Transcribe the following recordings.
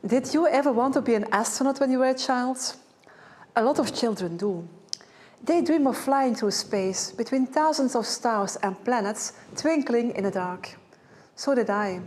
Did you ever want to be an astronaut when you were a child? A lot of children do. They dream of flying through space between thousands of stars and planets twinkling in the dark. So did I.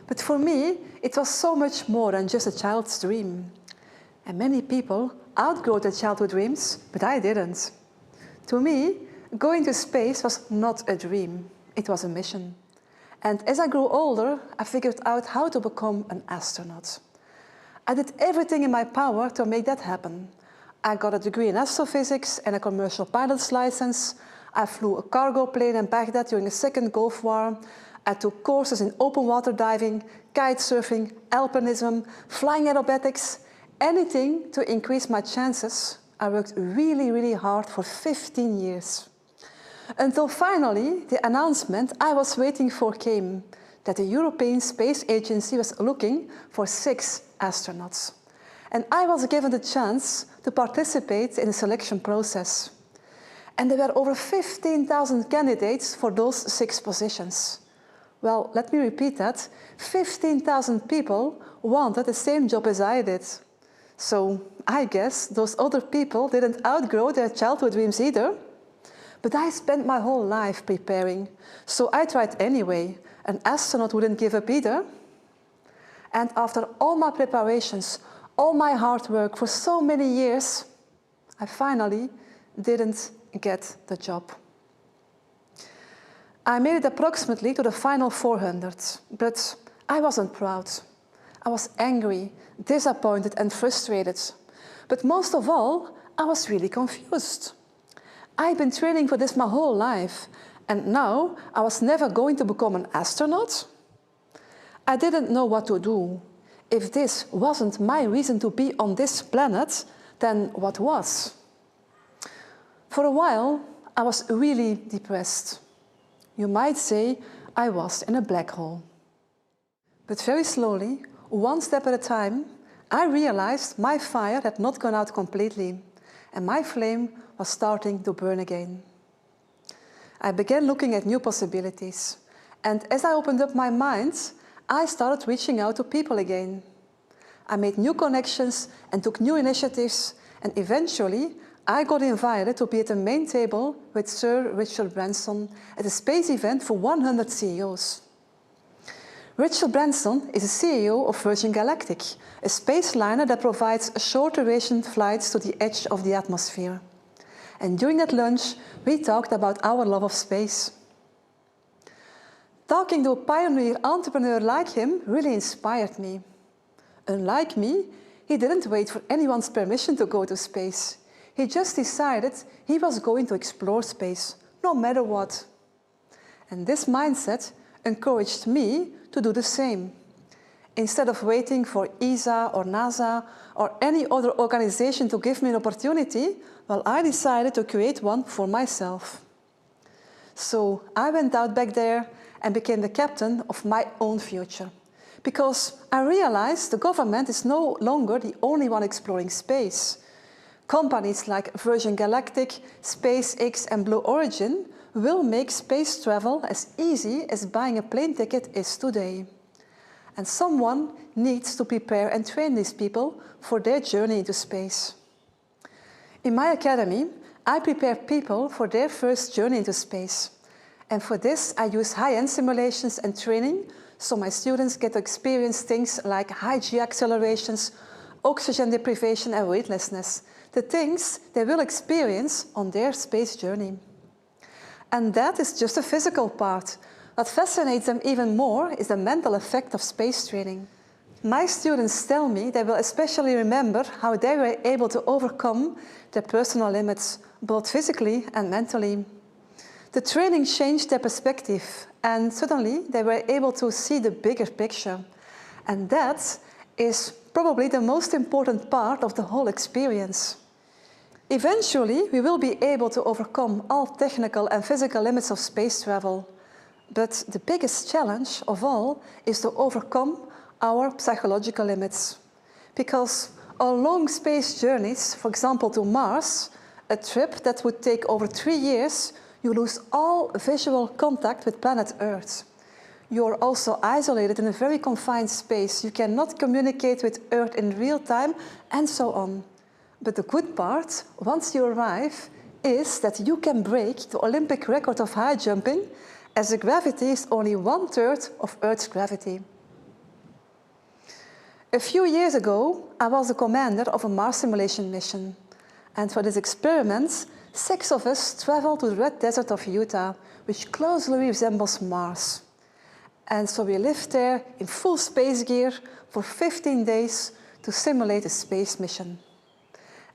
But for me, it was so much more than just a child's dream. And many people outgrow their childhood dreams, but I didn't. To me, going to space was not a dream, it was a mission. And as I grew older, I figured out how to become an astronaut. I did everything in my power to make that happen. I got a degree in astrophysics and a commercial pilot's license. I flew a cargo plane in Baghdad during the Second Gulf War. I took courses in open water diving, kite surfing, alpinism, flying aerobatics, anything to increase my chances. I worked really hard for 15 years. Until finally, the announcement I was waiting for came, that the European Space Agency was looking for 6 astronauts. And I was given the chance to participate in the selection process. And there were over 15,000 candidates for those 6 positions. Well, let me repeat that. 15,000 people wanted the same job as I did. So I guess those other people didn't outgrow their childhood dreams either. But I spent my whole life preparing, so I tried anyway. An astronaut wouldn't give up either. And after all my preparations, all my hard work for so many years, I finally didn't get the job. I made it approximately to the final 400, but I wasn't proud. I was angry, disappointed and frustrated. But most of all, I was really confused. I'd been training for this my whole life, and now I was never going to become an astronaut? I didn't know what to do. If this wasn't my reason to be on this planet, then what was? For a while, I was really depressed. You might say I was in a black hole. But very slowly, one step at a time, I realized my fire had not gone out completely, and my flame was starting to burn again. I began looking at new possibilities, and as I opened up my mind, I started reaching out to people again. I made new connections and took new initiatives, and eventually I got invited to be at the main table with Sir Richard Branson at a space event for 100 CEOs. Richard Branson is the CEO of Virgin Galactic, a space liner that provides short-duration flights to the edge of the atmosphere. And during that lunch, we talked about our love of space. Talking to a pioneer entrepreneur like him really inspired me. Unlike me, he didn't wait for anyone's permission to go to space. He just decided he was going to explore space, no matter what. And this mindset encouraged me to do the same. Instead of waiting for ESA or NASA or any other organization to give me an opportunity, well, I decided to create one for myself. So I went out back there and became the captain of my own future. Because I realized the government is no longer the only one exploring space. Companies like Virgin Galactic, SpaceX and Blue Origin will make space travel as easy as buying a plane ticket is today. And someone needs to prepare and train these people for their journey into space. In my academy, I prepare people for their first journey into space. And for this, I use high-end simulations and training, so my students get to experience things like high G accelerations, oxygen deprivation and weightlessness, the things they will experience on their space journey. And that is just the physical part. What fascinates them even more is the mental effect of space training. My students tell me they will especially remember how they were able to overcome their personal limits, both physically and mentally. The training changed their perspective, and suddenly they were able to see the bigger picture. And that is probably the most important part of the whole experience. Eventually, we will be able to overcome all technical and physical limits of space travel. But the biggest challenge of all is to overcome our psychological limits. Because on long space journeys, for example to Mars, a trip that would take over 3 years, you lose all visual contact with planet Earth. You're also isolated in a very confined space. You cannot communicate with Earth in real time, and so on. But the good part, once you arrive, is that you can break the Olympic record of high jumping, as the gravity is only 1/3 of Earth's gravity. A few years ago, I was the commander of a Mars simulation mission. And for this experiment, 6 of us traveled to the Red Desert of Utah, which closely resembles Mars. And so we lived there in full space gear for 15 days to simulate a space mission.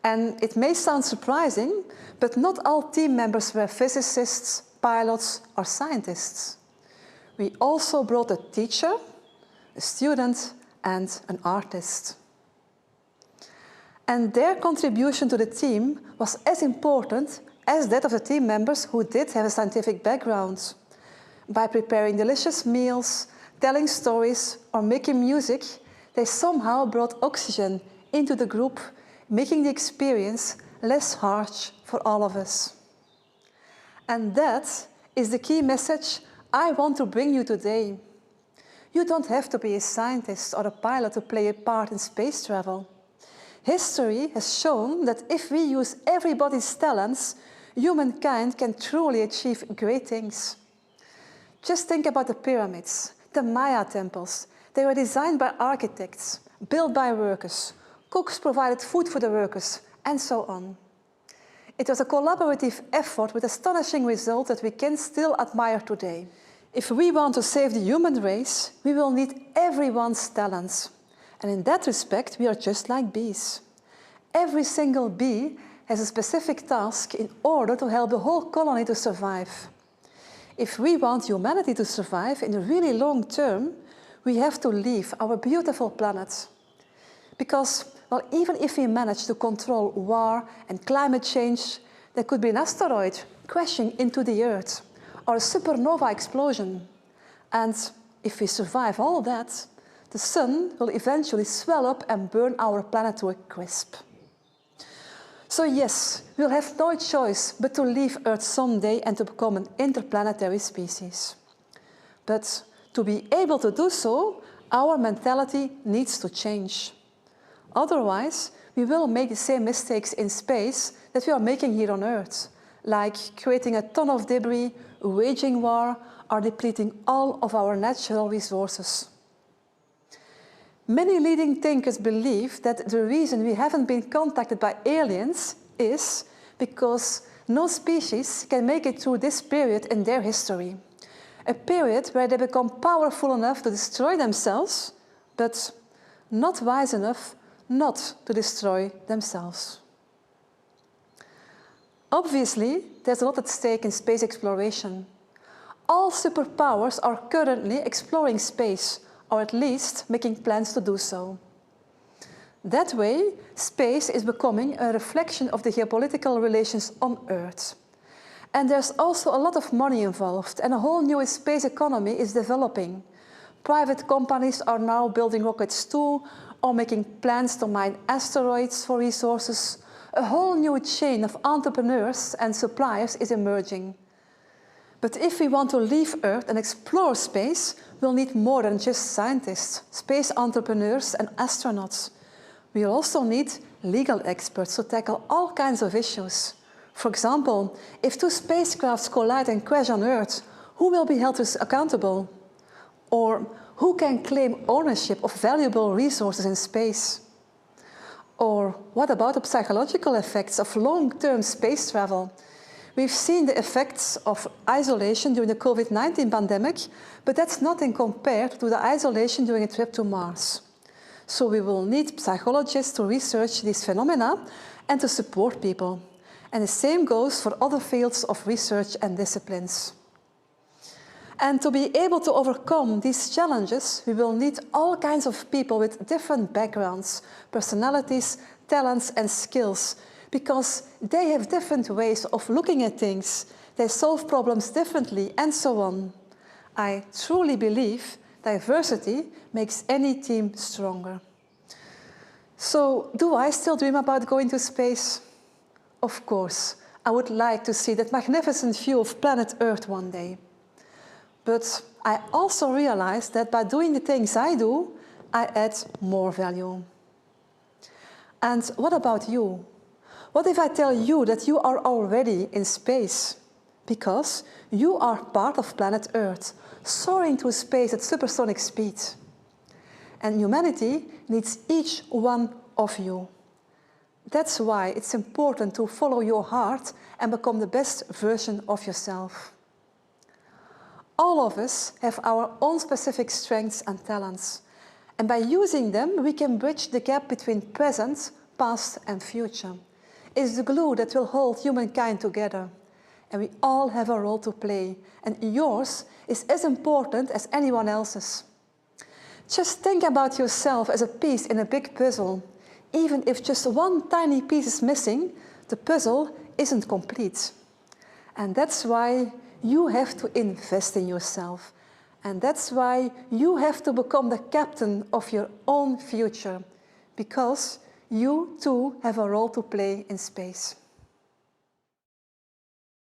And it may sound surprising, but not all team members were physicists, pilots, or scientists. We also brought a teacher, a student, and an artist. And their contribution to the team was as important as that of the team members who did have a scientific background. By preparing delicious meals, telling stories, or making music, they somehow brought oxygen into the group, making the experience less harsh for all of us. And that is the key message I want to bring you today. You don't have to be a scientist or a pilot to play a part in space travel. History has shown that if we use everybody's talents, humankind can truly achieve great things. Just think about the pyramids, the Maya temples. They were designed by architects, built by workers. Cooks provided food for the workers, and so on. It was a collaborative effort with astonishing results that we can still admire today. If we want to save the human race, we will need everyone's talents. And in that respect, we are just like bees. Every single bee has a specific task in order to help the whole colony to survive. If we want humanity to survive in the really long term, we have to leave our beautiful planet. Because, well, even if we manage to control war and climate change, there could be an asteroid crashing into the Earth, or a supernova explosion. And if we survive all that, the sun will eventually swell up and burn our planet to a crisp. So yes, we'll have no choice but to leave Earth someday and to become an interplanetary species. But to be able to do so, our mentality needs to change. Otherwise, we will make the same mistakes in space that we are making here on Earth, like creating a ton of debris, waging war, or depleting all of our natural resources. Many leading thinkers believe that the reason we haven't been contacted by aliens is because no species can make it through this period in their history. A period where they become powerful enough to destroy themselves, but not wise enough not to destroy themselves. Obviously, there's a lot at stake in space exploration. All superpowers are currently exploring space, or at least making plans to do so. That way, space is becoming a reflection of the geopolitical relations on Earth. And there's also a lot of money involved, and a whole new space economy is developing. Private companies are now building rockets too, or making plans to mine asteroids for resources. A whole new chain of entrepreneurs and suppliers is emerging. But if we want to leave Earth and explore space, we'll need more than just scientists, space entrepreneurs, and astronauts. We also need legal experts to tackle all kinds of issues. For example, if 2 spacecrafts collide and crash on Earth, who will be held accountable? Or who can claim ownership of valuable resources in space? Or what about the psychological effects of long-term space travel? We've seen the effects of isolation during the COVID-19 pandemic, but that's nothing compared to the isolation during a trip to Mars. So we will need psychologists to research these phenomena and to support people. And the same goes for other fields of research and disciplines. And to be able to overcome these challenges, we will need all kinds of people with different backgrounds, personalities, talents, and skills, because they have different ways of looking at things, they solve problems differently, and so on. I truly believe diversity makes any team stronger. So, do I still dream about going to space? Of course, I would like to see that magnificent view of planet Earth one day. But I also realized that by doing the things I do, I add more value. And what about you? What if I tell you that you are already in space? Because you are part of planet Earth, soaring through space at supersonic speed. And humanity needs each one of you. That's why it's important to follow your heart and become the best version of yourself. All of us have our own specific strengths and talents. And by using them, we can bridge the gap between present, past and future. It's the glue that will hold humankind together. And we all have a role to play. And yours is as important as anyone else's. Just think about yourself as a piece in a big puzzle. Even if just one tiny piece is missing, the puzzle isn't complete. And that's why you have to invest in yourself. And that's why you have to become the captain of your own future. Because you too have a role to play in space.